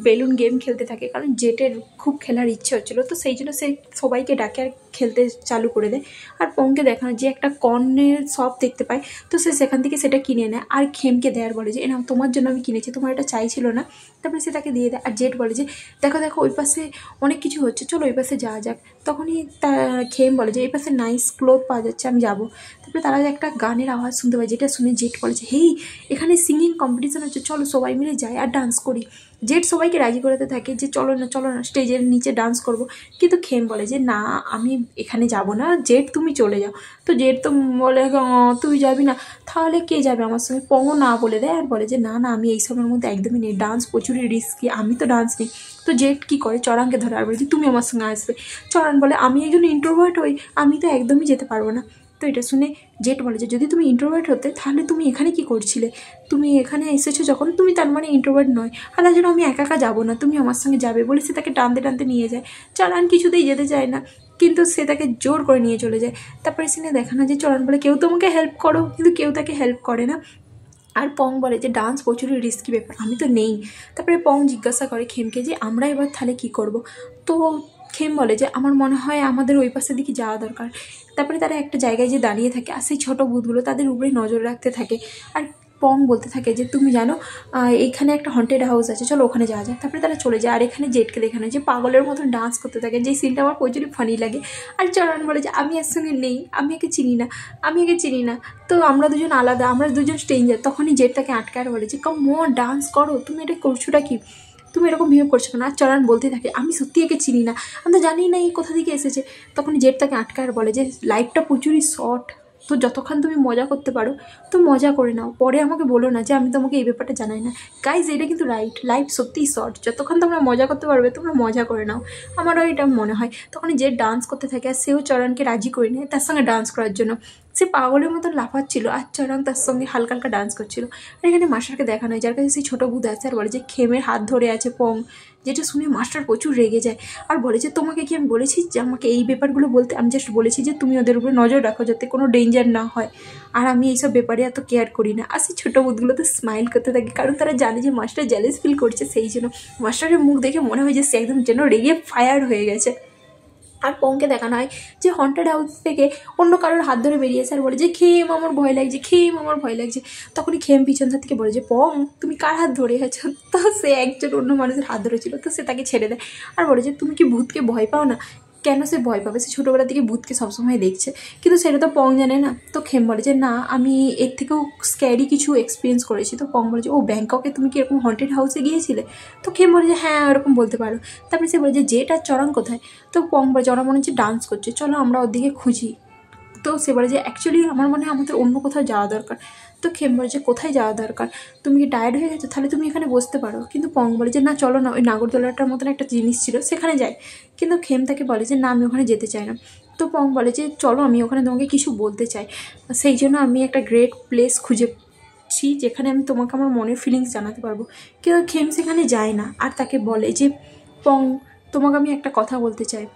বেলুন গেম খেলতে থাকে, কারণ জেটের খুব খেলার ইচ্ছে হচ্ছিলো, তো সেই জন্য সে সবাইকে ডাকে আর খেলতে চালু করে দেয়। আর পংকে দেখানো যে একটা কর্নের শপ দেখতে পায়, তো সে সেখান থেকে সেটা কিনে নেয় আর খেমকে দেয় আর বলে যে এনাম তোমার জন্য আমি কিনেছি, তোমার এটা চাইছিল না। তারপরে সে তাকে দিয়ে দেয় আর জেট বলে যে দেখো দেখো ওই পাশে অনেক কিছু হচ্ছে, চলো ওই পাশে যাওয়া যাক। তখনই তা খেম বলে যে এই পাশে নাইস ক্লোথ পাওয়া যাচ্ছে, আমি যাবো। তারপরে তারা একটা গানের আওয়াজ শুনতে পায়, যেটা শুনে জেট বলে যে হেই এখানে সিঙ্গিং কম্পিটিশন হচ্ছে, চলো সবাই মিলে যাই আর ডান্স করি। জেট সবাইকে রাজি করাতে থাকে যে চলো না চলো না স্টেজের নিচে ডান্স করব, কিন্তু খেম বলে যে না আমি এখানে যাব না, জেট তুমি চলে যাও। তো জেট তো বলে তুই যাবি না, তাহলে কে যাবে আমার সঙ্গে? পংও না বলে দেয় আর বলে যে না না আমি এই সময়ের মধ্যে একদমই নেই, ডান্স প্রচুরই রিস্কি, আমি তো ডান্স নেই। তো জেট কী করে চরণকে ধরে আর বলে যে তুমি আমার সঙ্গে আসবে। চরণ বলে আমি একজন ইন্ট্রোভার্ট হই, আমি তো একদমই যেতে পারবো না। তো এটা শুনে জেট বলে যে যদি তুমি ইন্ট্রোভার্ট হতে তাহলে তুমি এখানে কি করছিলে? তুমি এখানে এসেছো যখন তুমি তার মানে ইন্ট্রোভার্ট নয়, আর তার জন্য আমি একা একা যাবো না, তুমি আমার সঙ্গে যাবে বলে সে তাকে টানতে টানতে নিয়ে যায়। চরণ কিছুতেই যেতে চায় না, কিন্তু সে তাকে জোর করে নিয়ে চলে যায়। তারপরে সিনে দেখানো যে চরণ বলে কেউ তোমাকে হেল্প করো, কিন্তু কেউ তাকে হেল্প করে না। আর পং বলে যে ডান্স প্রচুরই রিস্কি ব্যাপার, আমি তো নেই। তারপরে পং জিজ্ঞাসা করে খেমকে যে আমরা এবার তাহলে কী করব? তো খেম বলে যে আমার মনে হয় আমাদের ওই পাশের দিকে যাওয়া দরকার। তারপরে তারা একটা জায়গায় যে দাঁড়িয়ে থাকে আর সেই ছোটো ভূতগুলো তাদের উপরে নজর রাখতে থাকে। আর পং বলতে থাকে যে তুমি জানো এইখানে একটা হন্টেড হাউস আছে, চলো ওখানে যাওয়া যায়। তারপরে তারা চলে যায়। আর এখানে জেটকে দেখানো যে পাগলের মতন ডান্স করতে থাকে, যে সিনটা আমার প্রচুরই ফানি লাগে। আর চরণ বলে যে আমি এর সঙ্গে নেই, আমি একে চিনি না, আমি একে চিনি না, তো আমরা দুজন আলাদা, আমরা দুজন স্ট্রেঞ্জার। তখনই জেট তাকে আটকায় আর বলে যে কাম অন ডান্স করো, তুমি এটা করছোটা কি, তুমি এরকম বিহেভ করছো কেন? আর চরণ বলতে থাকে আমি সত্যি একে চিনি না, আমি তো জানি না এই কোথা থেকে এসেছে। তখন জেট তাকে আটকায় আর বলে যে লাইফটা প্রচুরই শর্ট, তো যতক্ষণ তুমি মজা করতে পারো তো মজা করে নাও, পরে আমাকে বলো না যে আমি তোমাকে এই ব্যাপারটা জানাই না। গাইজ এটা কিন্তু রাইট, লাইফ সত্যিই শর্ট, যতক্ষণ তোমরা মজা করতে পারবে তোমরা মজা করে নাও, আমারও এটা মনে হয়। তখন যে ডান্স করতে থাকে আর সেও চরণকে রাজি করে নেয় তার সঙ্গে ডান্স করার জন্য। সে পাগলের মতো লাফাচ্ছিল আর চরণ তার সঙ্গে হালকা হালকা ডান্স করছিল। আর এখানে মাস্টারকে দেখানো হয়, যার কাছে সেই ছোটো ভূত আছে আর বলে যে খেমের হাত ধরে আছে পং, যেটা শুনে মাস্টার প্রচুর রেগে যায় আর বলে যে তোমাকে কি আমি বলেছি যে আমাকে এই ব্যাপারগুলো বলতে? আমি জাস্ট বলেছি যে তুমি ওদের উপরে নজর রাখো যাতে কোনো ডেঞ্জার না হয়, আর আমি এইসব ব্যাপারে এত কেয়ার করি না। আর সেই ছোটো ভূতগুলো তো স্মাইল করতে থাকে, কারণ তারা জানে যে মাস্টার জেলাস ফিল করছে, সেই জন্য মাস্টারের মুখ দেখে মনে হয় যে সে একদম যেন রেগে ফায়ার হয়ে গেছে। আর পংকে দেখানো হয় যে হন্টেড হাউস থেকে অন্য কারোর হাত ধরে বেরিয়েছে আর বলে যে খেম আমার ভয় লাগছে, খেম আমার ভয় লাগছে। তখনই খেম পিছন থেকে বলে যে পং তুমি কার হাত ধরে আছো? তো সে একজন অন্য মানুষের হাত ধরেছিল, তো সে তাকে ছেড়ে দেয় আর বলে যে তুমি কি ভূতকে ভয় পাও না? কেন সে ভয় পাবে? সে ছোটোবেলা থেকে ভূতকে সবসময় দেখছে, কিন্তু সেটা তো পং জানে না। তো খেম বলে যে না আমি এর থেকেও স্ক্যারি কিছু এক্সপিরিয়েন্স করেছি। তো পং বলে যে ও ব্যাংককে তুমি কি এরকম হন্টেড হাউসে গিয়েছিলে? তো খেম বলে যে হ্যাঁ এরকম বলতে পারো। তারপরে সে বলে যে যেটা চরণ কোথায়? তো পং বলে চরণ মনে হচ্ছে ডান্স করছে, চলো আমরা ওর দিকে খুঁজি। তো সে বলে যে অ্যাকচুয়ালি আমার মনে হয় আমাদের অন্য কোথাও যাওয়া দরকার। তো খেম বলে যে কোথায় যাওয়া দরকার? তুমি কি টায়ার্ড হয়ে গেছো? তাহলে তুমি এখানে বসতে পারো। কিন্তু পং বলে যে না চলো না, ওই নাগরদোলাটার মতন একটা জিনিস ছিল সেখানে যাই। কিন্তু খেম তাকে বলে যে না আমি ওখানে যেতে চাই না। তো পং বলে যে চলো আমি ওখানে তোমাকে কিছু বলতে চাই, সেই জন্য আমি একটা গ্রেট প্লেস খুঁজেছি যেখানে আমি তোমাকে আমার মনের ফিলিংস জানাতে পারবো। কিন্তু খেম সেখানে যায় না আর তাকে বলে যে পং তোমাকে আমি একটা কথা বলতে চাই,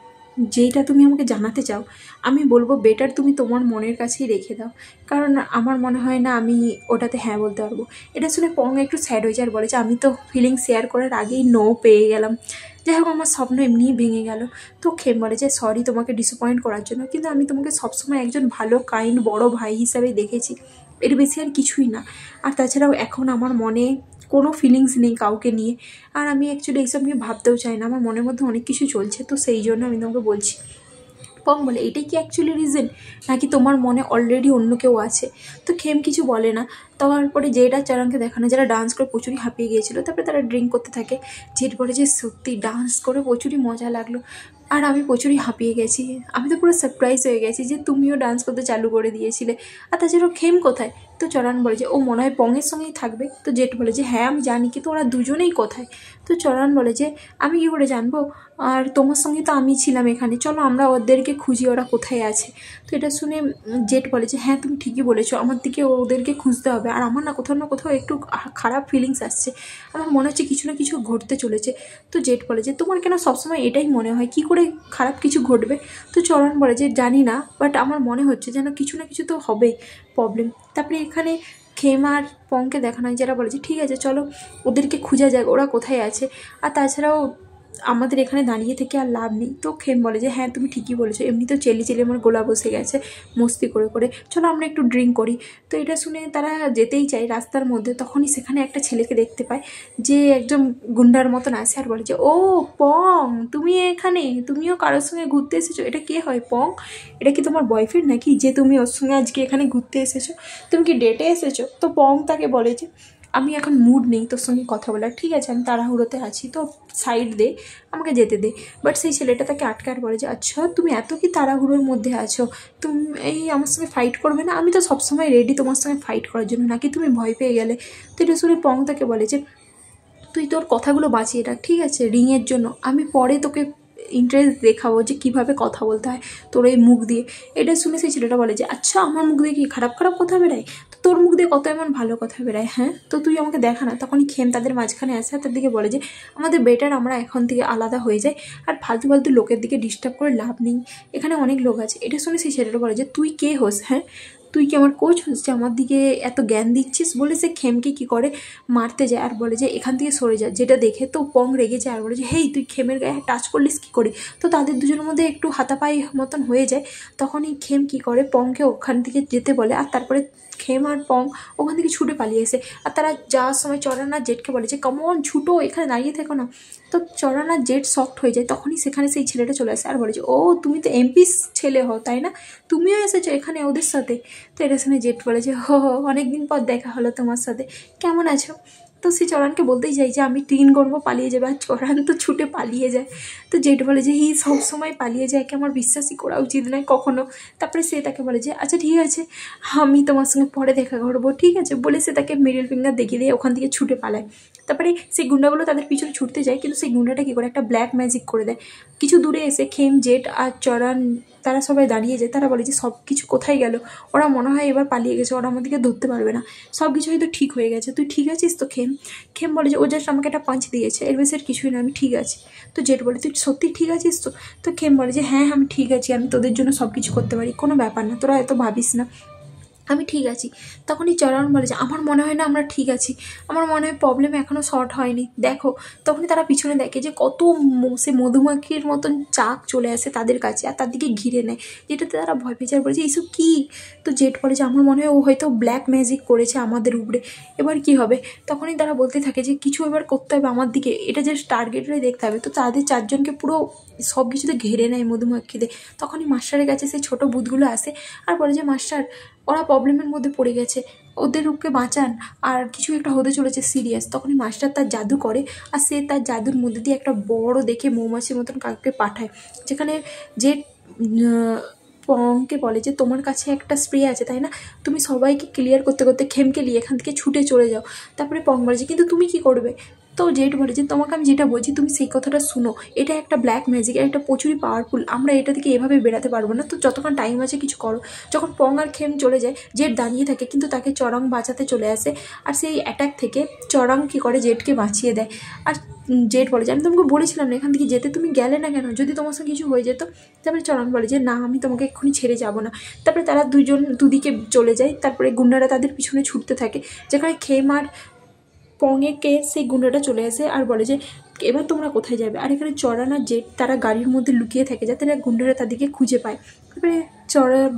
যেইটা তুমি আমাকে জানাতে চাও আমি বলবো বেটার তুমি তোমার মনের কাছেই রেখে দাও, কারণ আমার মনে হয় না আমি ওটাতে হ্যাঁ বলতে পারবো। এটা শুনে পং একটু স্যাড হয়ে যায় আর বলে যে আমি তো ফিলিং শেয়ার করার আগেই নো পেয়ে গেলাম, যাই হোক আমার স্বপ্ন এমনিই ভেঙে গেল। তো খেম বলে যে সরি তোমাকে ডিসঅ্যাপয়েন্ট করার জন্য, কিন্তু আমি তোমাকে সবসময় একজন ভালো কাইন্ড বড় ভাই হিসাবে দেখেছি, এর বেশি আর কিছুই না। আর তাছাড়াও এখন আমার মনে কোনো ফিলিংস নেই কাউকে নিয়ে, আর আমি অ্যাকচুয়ালি এইসব নিয়ে ভাবতেও চাই না, আমার মনের মধ্যে অনেক কিছু চলছে, তো সেই জন্য আমি তোমাকে বলছি। পং বলে এটাই কি অ্যাকচুয়ালি রিজন, নাকি তোমার মনে অলরেডি অন্য কেউ আছে? তো খেম কিছু বলে না। তারপরে জেড আর চরণকে দেখানো যারা ডান্স করে প্রচুরই হাঁপিয়ে গিয়েছিলো, তারপরে তারা ড্রিঙ্ক করতে থাকে। জেড বলে যে সত্যি ডান্স করে প্রচুরই মজা লাগলো, আর আমি প্রচুরই হাঁপিয়ে গেছি, আমি তো পুরো সারপ্রাইজ হয়ে গেছি যে তুমিও ডান্স করতে চালু করে দিয়েছিলে। আর তাছাড়াও খেম কোথায়? তো চরণ বলে যে ও মনে হয় পংয়ের সঙ্গেই থাকবে। তো জেড বলে যে হ্যাঁ আমি জানি, কিন্তু ওরা দুজনেই কোথায়? তো চরণ বলে যে আমি কী করে জানবো, আর তোমার সঙ্গে তো আমি ছিলাম এখানে, চলো আমরা ওদেরকে খুঁজি ওরা কোথায় আছে। তো এটা শুনে জেড বলে যে হ্যাঁ তুমি ঠিকই বলেছো, আমার দিকে ওদেরকে খুঁজতে হবে, আর আমার না কোথাও একটু খারাপ ফিলিংস আসছে, আমার মনে হচ্ছে কিছু না কিছু ঘটতে চলেছে। তো জেড বলে যে তোমার কেন সবসময় এটাই মনে হয়, কী করে খারাপ কিছু ঘটবে? তো চরণ বলে যে জানি না, বাট আমার মনে হচ্ছে যেন কিছু না কিছু তো হবেই প্রবলেম। তারপরে এখানে খেম আর পংকে দেখানো হয়, যারা বলে যে ঠিক আছে চলো ওদেরকে খুঁজা যাক ওরা কোথায় আছে, আর তাছাড়াও আমাদের এখানে দাঁড়িয়ে থেকে আর লাভ নেই। তো খেম বলে যে হ্যাঁ তুমি ঠিকই বলেছো, এমনি তো চেলি আমার গোলা বসে গেছে মস্তি করে করে, চলো আমরা একটু ড্রিঙ্ক করি। তো এটা শুনে তারা যেতেই চায় রাস্তার মধ্যে, তখনই সেখানে একটা ছেলেকে দেখতে পায় যে একদম গুন্ডার মতন আসে আর বলে যে ও পং তুমি এখানে, তুমিও কারোর সঙ্গে ঘুরতে এসেছো? এটা কে হয় পং? এটা কি তোমার বয়ফ্রেন্ড নাকি যে তুমি ওর সঙ্গে আজকে এখানে ঘুরতে এসেছো? তুমি কি ডেটে এসেছো? তো পং তাকে বলে যে আমি এখন মুড নেই তোর সঙ্গে কথা বলার, ঠিক আছে আমি তাড়াহুড়োতে আছি, তো সাইড দে আমাকে যেতে দে। বাট সেই ছেলেটা তাকে আটকার বলে যে আচ্ছা তুমি এত কি তাড়াহুড়োর মধ্যে আছো, তুমি এই আমার সঙ্গে ফাইট করবে না? আমি তো সবসময় রেডি তোমার সঙ্গে ফাইট করার জন্য, নাকি তুমি ভয় পেয়ে গেলে? তো এটা শুনে পং তাকে বলে যে তুই তোর কথাগুলো বাঁচিয়ে রাখ, ঠিক আছে রিংয়ের জন্য, আমি পরে তোকে ইন্টারেস্ট দেখাবো যে কীভাবে কথা বলতে হয় তোর এই মুখ দিয়ে। এটা শুনে সেই ছেলেটা বলে যে আচ্ছা আমার মুখ দিয়ে কি খারাপ খারাপ কথা বেরায়? তো তোর মুখ দিয়ে কত এমন ভালো কথা বেরায়, হ্যাঁ তো তুই আমাকে দেখা না। তখনই খেম তাদের মাঝখানে আসে আর তার দিকে বলে যে আমাদের বেটার আমরা এখন থেকে আলাদা হয়ে যাই, আর ফালতু ফালতু লোকের দিকে ডিস্টার্ব করে লাভ নেই, এখানে অনেক লোক আছে। এটা শুনে সেই ছেলেটা বলে যে তুই কে হোস, হ্যাঁ তুই কি আমার কোচ হচ্ছে আমার দিকে এত জ্ঞান দিচ্ছিস? বলে সে খেমকে কি করে মারতে যায় আর বলে যে এখান থেকে সরে যা, যেটা দেখে তো পং রেগে যায় আর বলে যে হেই তুই খেমের গায়ে টাচ করলিস কী করে? তো তাদের দুজনের মধ্যে একটু হাতাপাই মতন হয়ে যায়। তখনই খেম কি করে পংকে ওখান থেকে যেতে বলে, আর তারপরে খেম আর পং ওখান থেকে ছুটে পালিয়ে এসে, আর তারা যাওয়ার সময় চরণ আর জেটকে বলে যে কমন ছুটো, এখানে দাঁড়িয়ে থেকো না। তো চরণ আর জেট শকড হয়ে যায়, তখনই সেখানে সেই ছেলেটা চলে আসে আর বলে যে ও তুমি তো এমপির ছেলে হও তাই না, তুমিও এসেছো এখানে ওদের সাথে। তো এটা শুনে জেট বলে যে হো হো অনেকদিন পর দেখা হলো তোমার সাথে, কেমন আছো। তো সে চরণকে বলতেই চাই যে আমি 3 গর্ব পালিয়ে যাবে, আর চরণ তো ছুটে পালিয়ে যায়। তো জেট বলে যে হি সবসময় পালিয়ে যায়, একে আমার বিশ্বাসই করা উচিত নয় কখনো। তারপরে সে তাকে বলে যে আচ্ছা ঠিক আছে আমি তোমার সঙ্গে পরে দেখা করবো, ঠিক আছে বলে সে তাকে মিডল ফিঙ্গার দেখিয়ে দিয়ে ওখান থেকে ছুটে পালায়। তারপরে সেই গুন্ডাগুলো তাদের পিছনে ছুটতে যায়, কিন্তু সেই গুন্ডাটা কী করে একটা ব্ল্যাক ম্যাজিক করে দেয়। কিছু দূরে এসে খেম, জেট আর চরণ তারা সবাই দাঁড়িয়ে যায়, তারা বলে যে সব কিছু কোথায় গেল, ওরা মনে হয় এবার পালিয়ে গেছে, ওরা আমাদেরকে ধরতে পারবে না, সব কিছু হয়তো ঠিক হয়ে গেছে, তুই ঠিক আছিস তো খেম। খেম বলে যে ও জাস্ট আমাকে একটা পাঞ্চ দিয়েছে, এর বেশি আর কিছুই না, আমি ঠিক আছি। তো জেট বলে তুই সত্যি ঠিক আছিস তো। তো খেম বলে যে হ্যাঁ আমি ঠিক আছি, আমি তোদের জন্য সব কিছু করতে পারি, কোনো ব্যাপার না, তোরা এত ভাবিস না, আমি ঠিক আছি। তখনই চরণ বলে যে আমার মনে হয় না আমরা ঠিক আছি, আমার মনে হয় প্রবলেম এখনও শর্ট হয়নি, দেখো। তখনই তারা পিছনে দেখে যে কত সে মধুমাখির মতন চাক চলে আসে তাদের কাছে আর তার দিকে ঘিরে নেয়, যেটাতে তারা ভয় পেয়ে যায়, বলে যে এইসব কী। তো জেট বলে যে আমার মনে হয় ও হয়তো ব্ল্যাক ম্যাজিক করেছে আমাদের উপরে, এবার কি হবে। তখনই তারা বলতে থাকে যে কিছু এবার করতে হবে আমার দিকে, এটা যে টার্গেটটাই দেখতে হবে। তো তাদের 4 জনকে পুরো সব কিছুতে ঘিরে নেয় মধুমাখিতে। তখনই মাস্টারের কাছে সেই ছোটো ভূতগুলো আসে আর বলে যে মাস্টার ওরা প্রবলেমের মধ্যে পড়ে গেছে, ওদেরকে বাঁচান, আর কিছু একটা হতে চলেছে সিরিয়াস। তখনই মাস্টার তার জাদু করে আর সে তার জাদুর মধ্যে দিয়ে একটা বড় দেখে মৌমাছির মতন কাউকে পাঠায়, যেখানে যে পংকে বলে যে তোমার কাছে একটা স্প্রে আছে তাই না, তুমি সবাইকে ক্লিয়ার করতে করতে খেমকে নিয়ে এখান থেকে ছুটে চলে যাও। তারপরে পং বলে যে কিন্তু তুমি কি করবে। তো জেট বলে যে তোমাকে আমি যেটা বলছি তুমি সেই কথাটা শুনো, এটা একটা ব্ল্যাক ম্যাজিক, একটা প্রচুরই পাওয়ারফুল, আমরা এটা থেকে এভাবে বেরাতে পারবো না, তো যতক্ষণ টাইম আছে কিছু করো। যখন পং আর খেম চলে যায় জেট দাঁড়িয়ে থাকে, কিন্তু তাকে চরং বাঁচাতে চলে আসে, আর সেই অ্যাটাক থেকে চরং কী করে জেটকে বাঁচিয়ে দেয়। আর জেট বলে যে আমি তোমাকে বলেছিলাম না এখান থেকে যেতে, তুমি গেলে না কেন, যদি তোমার সঙ্গে কিছু হয়ে যেত। তারপরে চরণ বলে যে না আমি তোমাকে এক্ষুনি ছেড়ে যাব না। তারপরে তারা দুজন দুদিকে চলে যায়, তারপরে গুন্ডারা তাদের পিছনে ছুটতে থাকে, যেখানে খেম আর পংয়েকে সেই গুন্ডাটা চলে আসে আর বলে যে এবার তোমরা কোথায় যাবে। আর এখানে চরণ আর জেট তারা গাড়ির মধ্যে লুকিয়ে থাকে যাতে গুন্ডারা তাদেরকে খুঁজে পায়। তারপরে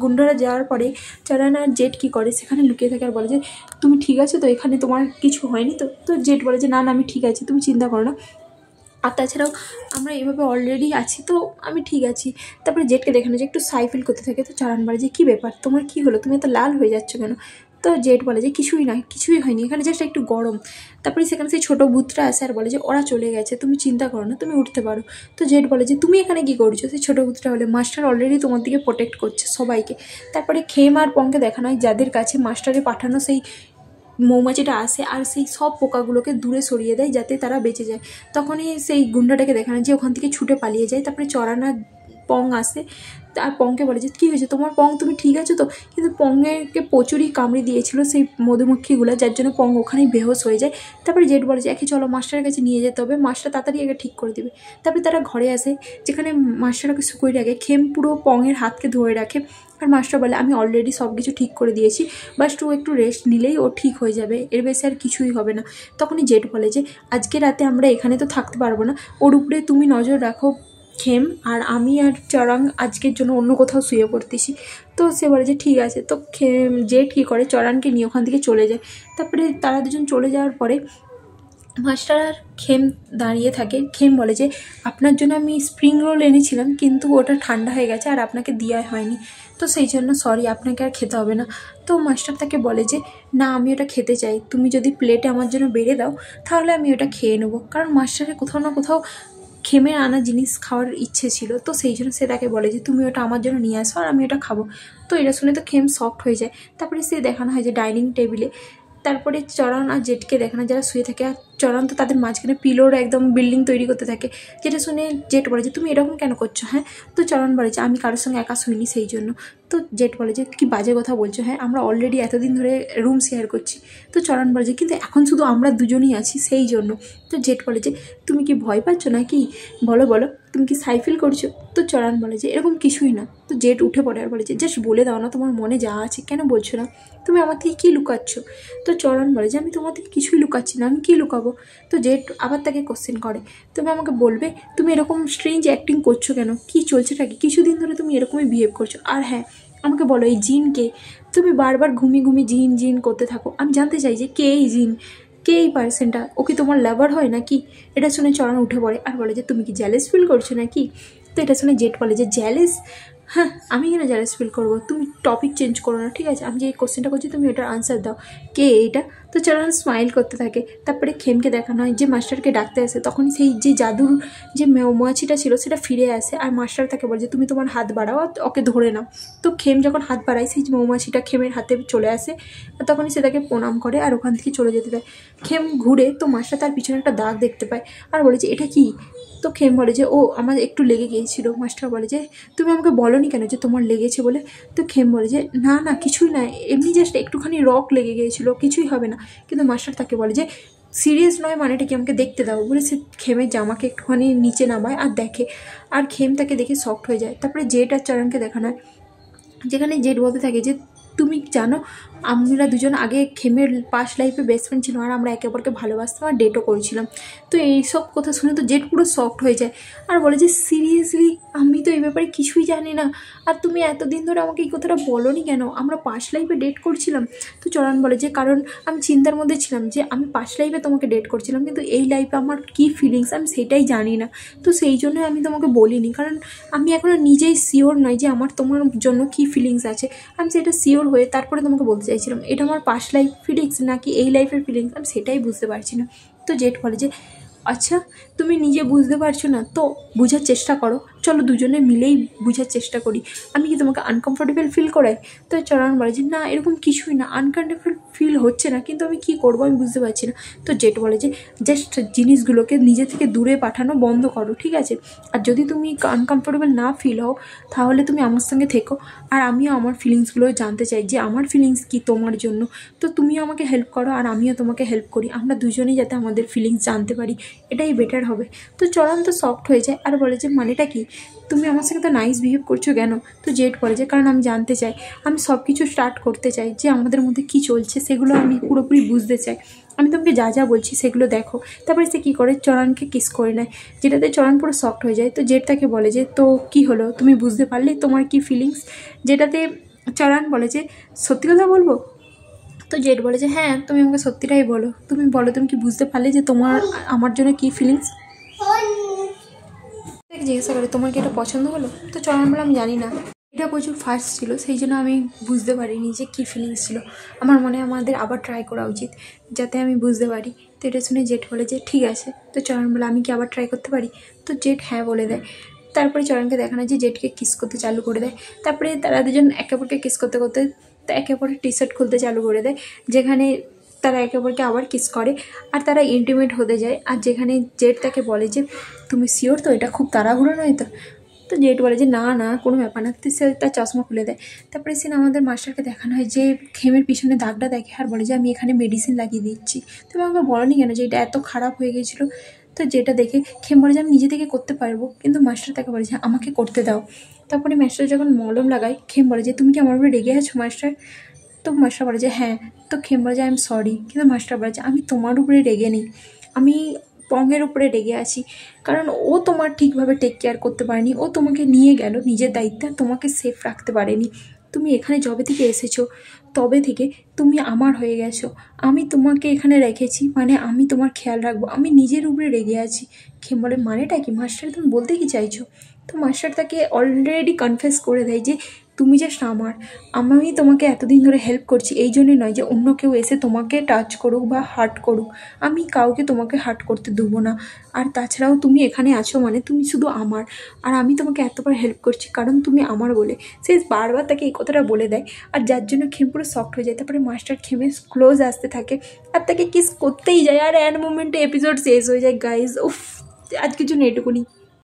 গুন্ডারা যাওয়ার পরে চরণ আর জেট কী করে সেখানে লুকিয়ে থাকে আর বলে যে তুমি ঠিক আছো তো, এখানে তোমার কিছু হয়নি তো। তো জেট বলে যে না না আমি ঠিক আছি, তুমি চিন্তা করো না, আর তাছাড়াও আমরা এভাবে অলরেডি আছি তো আমি ঠিক আছি। তারপরে জেটকে দেখানো যে একটু সাইফিল করতে থাকে। তো চরণ বলে যে কী ব্যাপার তোমার কী হলো, তুমি এত লাল হয়ে যাচ্ছ কেন। তো জেট বলে যে কিছুই নয়, কিছুই হয়নি, এখানে জাস্ট একটু গরম। তারপরে সেখানে সেই ছোটো ভূতটা আসে আর বলে যে ওরা চলে গেছে, তুমি চিন্তা করো না, তুমি উঠতে পারো। তো জেট বলে যে তুমি এখানে কী করছো। সেই ছোটো ভূতটা বলে মাস্টার অলরেডি তোমার দিকে প্রোটেক্ট করছে সবাইকে। তারপরে খেম আর পংকে দেখানো হয় যাদের কাছে মাস্টারে পাঠানো সেই মৌমাছিটা আসে আর সেই সব পোকাগুলোকে দূরে সরিয়ে দেয় যাতে তারা বেঁচে যায়। তখনই সেই গুন্ডাটাকে দেখানো যে ওখান থেকে ছুটে পালিয়ে যায়। তারপরে চরানা পং আসে আর পংকে বলে যে কী হয়েছে তোমার পং, তুমি ঠিক আছো তো। কিন্তু পংয়েরকে প্রচুরই কামড়ে দিয়েছিল সেই মধুমক্ষীগুলো, যার জন্য পং ওখানেই বেহোশ হয়ে যায়। তারপরে জেট বলে যে একে চলো মাস্টারের কাছে নিয়ে যেতে হবে, মাস্টার তাড়াতাড়ি একে ঠিক করে দেবে। তারপরে তারা ঘরে আসে, যেখানে মাস্টার ওকে শুকিয়ে রাখে, খেম পুরো পংয়ের হাতকে ধরে রাখে আর মাস্টার বলে আমি অলরেডি সব কিছু ঠিক করে দিয়েছি, বাস ও একটু রেস্ট নিলেই ও ঠিক হয়ে যাবে, এর বেশি আর কিছুই হবে না। তখনই জেট বলে যে আজকে রাতে আমরা এখানে তো থাকতে পারবো না, ওর উপরে তুমি নজর রাখো খেম, আর আমি আর চরাং আজকের জন্য অন্য কোথাও শুয়ে পড়তেছি। তো সে বলে যে ঠিক আছে। তো খেম জেট কী করে চরানকে নিয়ে ওখান থেকে চলে যায়। তারপরে তারা দুজন চলে যাওয়ার পরে মাস্টার আর খেম দাঁড়িয়ে থাকে। খেম বলে যে আপনার জন্য আমি স্প্রিং রোল এনেছিলাম কিন্তু ওটা ঠান্ডা হয়ে গেছে আর আপনাকে দেওয়া হয়নি, তো সেই জন্য সরি, আপনাকে আর খেতে হবে না। তো মাস্টার তাকে বলে যে না আমি ওটা খেতে চাই, তুমি যদি প্লেটে আমার জন্য বেড়ে দাও তাহলে আমি ওটা খেয়ে নেবো, কারণ মাস্টারের কোথাও না কোথাও খেমে আনা জিনিস খাওয়ার ইচ্ছে ছিল। তো সেই জন্য সে তাকে বলে যে তুমি ওটা আমার জন্য নিয়ে আসো আর আমি ওটা খাবো। তো এটা শুনে তো খেম শকড হয়ে যায়। তারপরে সে দেখানো হয় যে ডাইনিং টেবিলে, তারপরে চরণ আর জেটকে দেখানো যারা শুয়ে থাকে, আর চরণ তো তাদের মাঝখানে পিলোর একদম বিল্ডিং তৈরি করতে থাকে, যেটা শুনে জেট বলে যে তুমি এরকম কেন করছো। হ্যাঁ, তো চরণ বলে যে আমি কারোর সঙ্গে একা শুইনি সেই জন্য। তো জেট বলে যে কি বাজে কথা বলছো, হ্যাঁ আমরা অলরেডি এতদিন ধরে রুম শেয়ার করছি। তো চরণ বলে যে কিন্তু এখন শুধু আমরা দুজনই আছি সেই জন্য। তো জেট বলে যে তুমি কি ভয় পাচ্ছ নাকি, বলো বলো তুমি কি সাইফিল করছো। তো চরণ বলে যে এরকম কিছুই না। তো জেট উঠে পড়ে আর বলে যে জাস্ট বলে দাও না তোমার মনে যা আছে, কেন বলছো না, তুমি আমার থেকে কী লুকাচ্ছ। তো চরণ বলে যে আমি তোমার থেকে কিছুই লুকাচ্ছি না, আমি কী লুকাবো। তো জেট আবার তাকে কোশ্চেন করে তুমি আমাকে বলবে তুমি এরকম স্ট্রেঞ্জ অ্যাক্টিং করছো কেন, কী চলছেটা কি, কিছুদিন ধরে তুমি এরকমই বিহেভ করছো। আর হ্যাঁ, আমাকে বলো এই জিন কে? তুমি বারবার ঘুমিয়ে ঘুমিয়ে জিন জিন করতে থাকো। আমি জানতে চাই যে কে এই জিন, কে এই পার্সনটা, ও কি তোমার লাভার হয় নাকি? এটা শুনে চরণ উঠে পড়ে আর বলে যে তুমি কি জ্যালেস ফিল করছো নাকি? তো এটা শুনে জেট বলে যে জ্যালেস? হ্যাঁ, আমি কেন জ্যালেস ফিল করবো? তুমি টপিক চেঞ্জ করো না, ঠিক আছে? আমি যে এই কোশ্চেনটা করছি তুমি ওটার আনসার দাও, কে এইটা? তো চরণ স্মাইল করতে থাকে। তারপরে খেমকে দেখানো হয় যে মাস্টারকে ডাকতে আসে, তখন সেই যে জাদুর যে মৌমাছিটা ছিল সেটা ফিরে আসে আর মাস্টার তাকে বলে যে তুমি তোমার হাত বাড়াও আর ওকে ধরে নাও। তো খেম যখন হাত বাড়ায় সেই মৌমাছিটা খেমের হাতে চলে আসে আর তখনই সে তাকে প্রণাম করে আর ওখান থেকে চলে যেতে দেয়। খেম ঘুরে তো মাস্টার তার পিছনে একটা দাগ দেখতে পায় আর বলে যে এটা কি? তো খেম বলে যে ও আমার একটু লেগে গিয়েছিলো। মাস্টার বলে যে তুমি আমাকে বলোনি কেন যে তোমার লেগেছে বলে? তো খেম বলে যে না না কিছুই না, এমনি জাস্ট একটুখানি রক লেগে গিয়েছিলো, কিছুই হবে না। কিন্তু মাস্টার তাকে বলে যে সিরিয়াস নয় মানেটা কি, আমাকে দেখতে দাও বলে সে খেমের জামাকে একটুখানি নিচে নামায় আর দেখে, আর খেম তাকে দেখে শকড হয়ে যায়। তারপরে জেট আর চরণকে দেখানো হয়, যেখানে জেট বলতে থাকে যে তুমি জানো আমরা দুজন আগে খেমের পাস্ট লাইফে বেস্ট ফ্রেন্ড ছিল আর আমরা একে অপরকে ভালোবাসতাম আর ডেটও করেছিলাম। তো এইসব কথা শুনে তো জেট পুরো শকড হয়ে যায় আর বলে যে সিরিয়াসলি আমি তো এই ব্যাপারে কিছুই জানি না, আর তুমি এতদিন ধরে আমাকে এই কথাটা বলোনি কেন? আমরা পাস্ট লাইফে ডেট করছিলাম। তো চরণ বলে যে কারণ আমি চিন্তার মধ্যে ছিলাম যে আমি পাস্ট লাইফে তোমাকে ডেট করছিলাম কিন্তু এই লাইফে আমার কী ফিলিংস আমি সেটাই জানি না, তো সেই জন্যই আমি তোমাকে বলিনি, কারণ আমি এখনও নিজেই শিওর নয় যে আমার তোমার জন্য কী ফিলিংস আছে। আমি সেটা শিওর হয়ে তারপরে তোমাকে বলতে চাইছিলাম এটা আমার পাস্ট লাইফ ফিলিংস নাকি এই লাইফের ফিলিংস আমি সেটাই বুঝতে পারছি না। তো জেট বলে যে আচ্ছা তুমি নিজে বুঝতে পারছো না তো বোঝার চেষ্টা করো, চলো দুজনে মিলেই বোঝার চেষ্টা করি, আমি কি তোমাকে আনকমফোর্টেবল ফিল করাই? তো চরণ বলে যে না এরকম কিছুই না, আনকমফোর্টেবল ফিল হচ্ছে না কিন্তু আমি কী করবো আমি বুঝতে পারছি না। তো জেট বলে যে জাস্ট জিনিসগুলোকে নিজে থেকে দূরে পাঠানো বন্ধ করো, ঠিক আছে? আর যদি তুমি আনকমফোর্টেবল না ফিল হও তাহলে তুমি আমার সঙ্গে থেকো, আর আমিও আমার ফিলিংসগুলো জানতে চাই যে আমার ফিলিংস কী তোমার জন্য, তো তুমিও আমাকে হেল্প করো আর আমিও তোমাকে হেল্প করি, আমরা দুজনেই যাতে আমাদের ফিলিংস জানতে পারি, এটাই বেটার হবে। তো চরণ তো সফট হয়ে যায় আর বলে যে মানেটা কি, তুমি আমার সঙ্গে তো নাইস বিহেভ করছো কেন? তো জেট বলে যে কারণ আমি জানতে চাই, আমি সব কিছু স্টার্ট করতে চাই, যে আমাদের মধ্যে কী চলছে সেগুলো আমি পুরোপুরি বুঝতে চাই, আমি তোমাকে যা যা বলছি সেগুলো দেখো। তারপরে সে কী করে চরণকে কিস করে নেয়, যেটাতে চরণ পুরো শকড হয়ে যায়। তো জেট তাকে বলে যে তো কী হলো, তুমি বুঝতে পারলে তোমার কী ফিলিংস? যেটাতে চরণ বলে যে সত্যি কথা বলবো? তো জেট বলে যে হ্যাঁ তুমি আমাকে সত্যিটাই বলো, তুমি বলো তুমি কি বুঝতে পারলে যে তোমার আমার জন্য কী ফিলিংস? জিজ্ঞাসা করে তোমার কি এটা পছন্দ হলো? তো চরণ বলে আমি জানি না, এটা প্রচুর ফার্স্ট ছিল সেই জন্য আমি বুঝতে পারিনি যে কী ফিলিংস ছিল, আমার মনে আমাদের আবার ট্রাই করা উচিত যাতে আমি বুঝতে পারি। তো এটা শুনে জেট বলে যে ঠিক আছে। তো চরণ বলে আমি কি আবার ট্রাই করতে পারি? তো জেট হ্যাঁ বলে দেয়। তারপরে চরণকে দেখানো যে জেটকে কিস করতে চালু করে দেয়। তারপরে তারা দুজন একে অপরকে কিস করতে করতে একে অপরের টি শার্ট খুলতে চালু করে দেয়, যেখানে তারা একে অপরকে আবার কিস করে আর তারা ইন্টিমেট হতে যায়। আর যেখানে জেট তাকে বলে যে তুমি শিওর তো এটা খুব তাড়াহুড়ো নয় তো? তো জেট বলে যে না না কোনো ব্যাপার না। তো সে তার চশমা খুলে দেয়। তারপরে সিন আমাদের মাস্টারকে দেখানো হয় যে খেমের পিছনে দাগটা দেখে আর বলে যে আমি এখানে মেডিসিন লাগিয়ে দিচ্ছি, তুমি আমাকে বলোনি কেন যে এটা এত খারাপ হয়ে গেছিলো? তো যেটা দেখে খেম বলে যে আমি নিজে থেকে করতে পারবো, কিন্তু মাস্টার তাকে বলে যে আমাকে করতে দাও। তারপরে মাস্টার যখন মলম লাগায় খেম বলে যে তুমি কি আমার উপরে রেগে আছো মাস্টার? তো মাস্টার বলে যে হ্যাঁ। তো খেম বলে যে আই এম সরি, কিন্তু মাস্টার বলে যে আমি তোমার উপরে রেগে নেই, আমি পংয়ের উপরে রেগে আছি, কারণ ও তোমার ঠিকভাবে টেক কেয়ার করতে পারেনি, ও তোমাকে নিয়ে গেল নিজের দায়িত্বে, তোমাকে সেফ রাখতে পারেনি। তুমি এখানে যবে থেকে এসেছো তবে থেকে তুমি আমার হয়ে গেছো, আমি তোমাকে এখানে রেখেছি মানে আমি তোমার খেয়াল রাখবো, আমি নিজের উপরে রেগে আছি। খেম বলে মানেটা কি মাস্টার, তুমি বলতে কি চাইছো? তো মাস্টার তাকে অলরেডি কনফেস করে দেয় যে তুমি জাস্ট আমার, আমি তোমাকে এতদিন ধরে হেল্প করছি এই জন্যই নয় যে অন্য কেউ এসে তোমাকে টাচ করুক বা হার্ট করুক, আমি কাউকে তোমাকে হার্ট করতে দেবো না। আর তাছাড়াও তুমি এখানে আছো মানে তুমি শুধু আমার, আর আমি তোমাকে এতবার হেল্প করছি কারণ তুমি আমার বলে। সে বারবার তাকে এই কথাটা বলে দেয় আর যার জন্য খেম পুরো শকড হয়ে যায়। তারপরে মাস্টার খেমে ক্লোজ আসতে থাকে আর তাকে কিস করতেই যায় আর এন্ড মোমেন্টে এপিসোড শেষ হয়ে যায় গাইজ। উফ, আজকের জন্য এটুকুনি।